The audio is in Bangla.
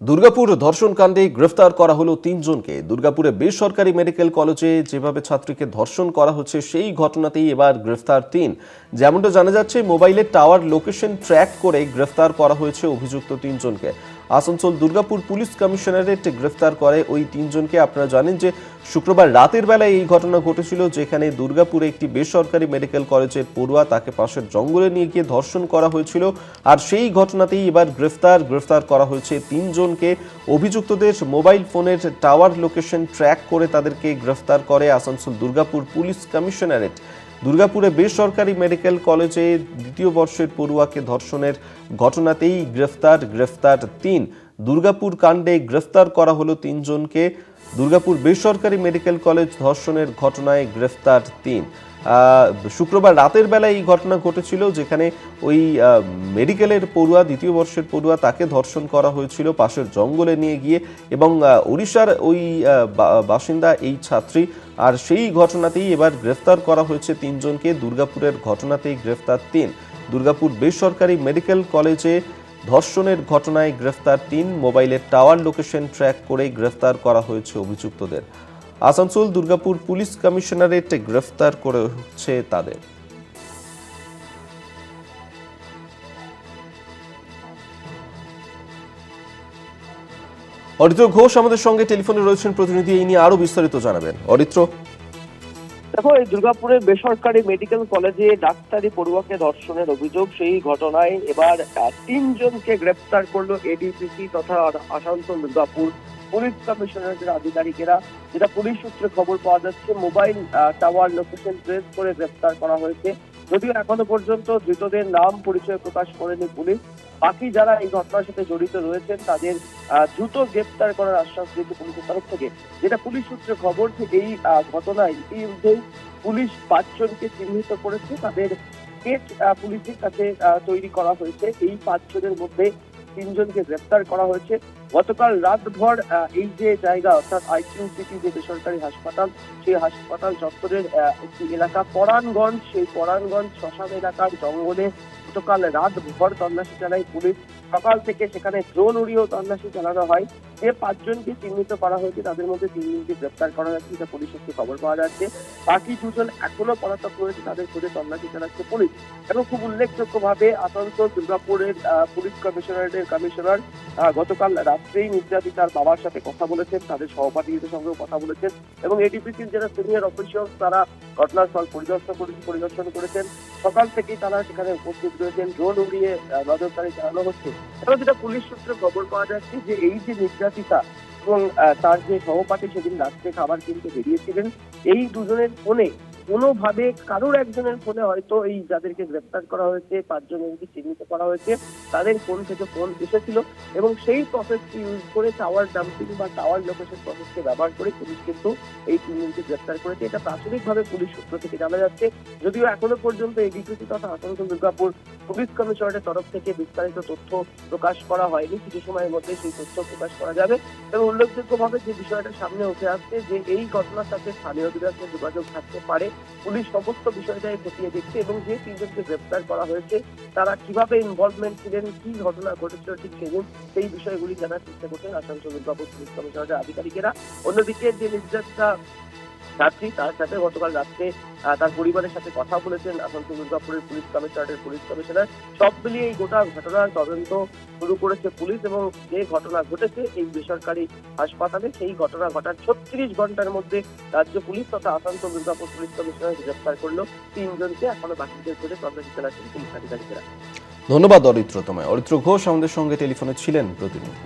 দুর্গাপুর ধর্ষণ কাণ্ডে গ্রেফতার করা হলো তিনজনকে। দুর্গাপুরে বেসরকারি মেডিকেল কলেজে যেভাবে ছাত্রীকে ধর্ষণ করা হচ্ছে সেই ঘটনাতেই এবার গ্রেফতার তিন। যেমনটা জানা যাচ্ছে, মোবাইলের টাওয়ার লোকেশন ট্র্যাক করে গ্রেফতার করা হয়েছে অভিযুক্ত তিনজনকে। আসানসোল দুর্গাপুর পুলিশ কমিশনারেট গ্রেফতার করে ওই তিনজনকে। আপনারা জানেন যে শুক্রবার রাতের বেলায় এই ঘটনা ঘটেছিল, যেখানে দুর্গাপুরে একটি বেসরকারি মেডিকেল কলেজের পড়ুয়া, তাকে পাশের জঙ্গলে নিয়ে গিয়ে ধর্ষণ করা হয়েছিল। আর সেই ঘটনাতেই এবার গ্রেফতার করা হয়েছে তিনজনকে। অভিযুক্তদের মোবাইল ফোনের টাওয়ার লোকেশন ট্র্যাক করে তাদেরকে গ্রেফতার করে আসানসোল দুর্গাপুর পুলিশ কমিশনারেট। দুর্গাপুরে বেসরকারি মেডিকেল কলেজে দ্বিতীয় বর্ষের পড়ুয়াকে ধর্ষণের ঘটনাতেই গ্রেফতার তিন। দুর্গাপুর কাণ্ডে গ্রেফতার করা হলো তিনজনকে। দুর্গাপুর বেসরকারি মেডিকেল কলেজ ধর্ষণের ঘটনায় গ্রেফতার তিন। শুক্রবার রাতের বেলায় এই ঘটনা ঘটেছিল, যেখানে ওই মেডিকেলের পড়ুয়া, দ্বিতীয় বর্ষের পড়ুয়া, তাকে ধর্ষণ করা হয়েছিল পাশের জঙ্গলে নিয়ে গিয়ে। এবং ওড়িশার ওই বাসিন্দা এই ছাত্রী। আর সেই ঘটনাতেই এবার গ্রেফতার করা হয়েছে তিনজনকে। দুর্গাপুরের ঘটনাতেই গ্রেফতার তিন। দুর্গাপুর বেসরকারি মেডিকেল কলেজে ধর্ষণের ঘটনায় গ্রেফতার তিন। মোবাইলের টাওয়ার লোকেশন ট্র্যাক করে গ্রেফতার করা হয়েছে অভিযুক্তদের। আসানসোল দুর্গাপুর পুলিশ কমিশনারেট গ্রেফতার করেছে তাদের। অরিত্র ঘোষ আমাদের সঙ্গে টেলিফোনে রয়েছেন প্রতিনিধি, এই নিয়ে আরো বিস্তারিত জানাবেন। অরিত্র, দেখো, এই দুর্গাপুরের বেসরকারি মেডিকেল কলেজে ডাক্তারি পড়ুয়াকে ধর্ষণের অভিযোগ, সেই ঘটনায় এবার তিনজনকে গ্রেপ্তার করলো এডিপিসি তথা আসানসোল দুর্গাপুর পুলিশ কমিশনারেটের আধিকারিকেরা। যেটা পুলিশ সূত্রে খবর পাওয়া যাচ্ছে, মোবাইল টাওয়ার লোকেশন ট্রেস করে গ্রেপ্তার করা হয়েছে। যদিও এখনো পর্যন্ত ধৃতদের নাম পরিচয় প্রকাশ করেনি পুলিশ। বাকি যারা এই ঘটনার সাথে জড়িত রয়েছেন তাদের দ্রুত গ্রেপ্তার করার আশ্বাস দিয়েছে পুলিশের তরফ থেকে। যেটা পুলিশ সূত্রে খবর থেকে এই ঘটনায় ইতিমধ্যেই পুলিশ 5 জনকে চিহ্নিত করেছে। তাদের কেস পুলিশের কাছে তৈরি করা হয়েছে। এই 5 জনের মধ্যে 3 জনকে গ্রেপ্তার করা হয়েছে। গতকাল রাতভর এই যে জায়গা, অর্থাৎ আইকিউ সিটি যে বেসরকারি হাসপাতাল, সেই হাসপাতাল চত্বরের একটি এলাকা পরাণগঞ্জ, সেই পরাণগঞ্জ শ্মশান এলাকার জঙ্গলে গতকাল রাতভর তল্লাশি চালায় পুলিশ। সকাল থেকে সেখানে ড্রোন উড়িয়েও তল্লাশি চালানো হয়। যে 5 জনকে চিহ্নিত করা হয়েছে তাদের মধ্যে 3 জনকে গ্রেপ্তার করা যাচ্ছে, এটা পুলিশ সূত্রে খবর পাওয়া যাচ্ছে। বাকি 2 জন এখনো পলাতক রয়েছে, তাদের খোঁজে তল্লাশি চালাচ্ছে পুলিশ। এবং খুব উল্লেখযোগ্যভাবে আসানসোল দুর্গাপুরের পুলিশ কমিশনারেটের কমিশনার গতকাল রাত্রেই নির্যাতিতার বাবার সাথে কথা বলেছেন, তাদের সহপাঠীদের সঙ্গেও কথা বলেছেন। এবং এডিপিসির যারা সিনিয়র অফিসার তারা ঘটনাস্থল পরিদর্শন করেছেন। সকাল থেকেই তারা সেখানে উপস্থিত রয়েছেন। ড্রোন উড়িয়ে নজরদারি চালানো হচ্ছে। এবং যেটা পুলিশ সূত্রে খবর পাওয়া যাচ্ছে যে এই যে নির্যাতিতা এবং তার যে সহপাঠী সেদিন রাত্রে খাবার কিনতে বেরিয়েছিলেন, এই দুজনের ফোনে কোনোভাবে কারোর একজনের ফোনে হয়তো এই যাদেরকে গ্রেপ্তার করা হয়েছে, 5 জনকে চিহ্নিত করা হয়েছে, তাদের ফোন থেকে ফোন এসেছিল। এবং সেই প্রসেসকে ইউজ করে টাওয়ার ডাম্পিং বা টাওয়ার লোকেশন প্রসেসকে ব্যবহার করে পুলিশ কিন্তু এই 3 জনকে গ্রেপ্তার করেছে। এটা প্রাথমিকভাবে পুলিশ সূত্র থেকে জানা যাচ্ছে। যদিও এখনো পর্যন্ত এডিপিসি তথা আসানসোল দুর্গাপুর পুলিশ কমিশনারের তরফ থেকে বিস্তারিত তথ্য প্রকাশ করা হয়নি। কিছু সময়ের মধ্যে সেই তথ্য প্রকাশ করা যাবে। এবং উল্লেখযোগ্যভাবে যে বিষয়টা সামনে উঠে আসছে, যে এই ঘটনার সাথে স্থানীয়দের সাথে যোগাযোগ থাকতে পারে। পুলিশ সমস্ত বিষয়টাই খতিয়ে দেখছে এবং যে 3 জনকে গ্রেপ্তার করা হয়েছে তারা কিভাবে ইনভলভমেন্ট ছিলেন, কি ঘটনা ঘটেছিল ঠিক সেদিন, সেই বিষয়গুলি জানার চেষ্টা করছেন আসানসোল দুর্গাপুর পুলিশ কমিশনারেটের আধিকারিকেরা। অন্যদিকে যে নির্যাতিতা ছাত্রী, তার সাথে গতকাল রাত্রে তার পরিবারের সাথে কথা বলেছেন আসানসোল দুর্গাপুরের পুলিশ কমিশনারেটের পুলিশ কমিশনার। সব মিলিয়ে এই গোটা ঘটনার তদন্ত শুরু করেছে পুলিশ। এবং যে ঘটনা ঘটেছে এই বেসরকারি হাসপাতালে, সেই ঘটনা ঘটার 36 ঘন্টার মধ্যে রাজ্য পুলিশ তথা আসানসোল দুর্গাপুর পুলিশ কমিশনার গ্রেপ্তার করলো 3 জনকে। এখনো বাকিদের ধরে তল্লাশি চালাচ্ছেন পুলিশ আধিকারিকেরা। ধন্যবাদ অরিত্র তোমায়। অরিত্র ঘোষ আমাদের সঙ্গে টেলিফোনে ছিলেন প্রতিনিধি।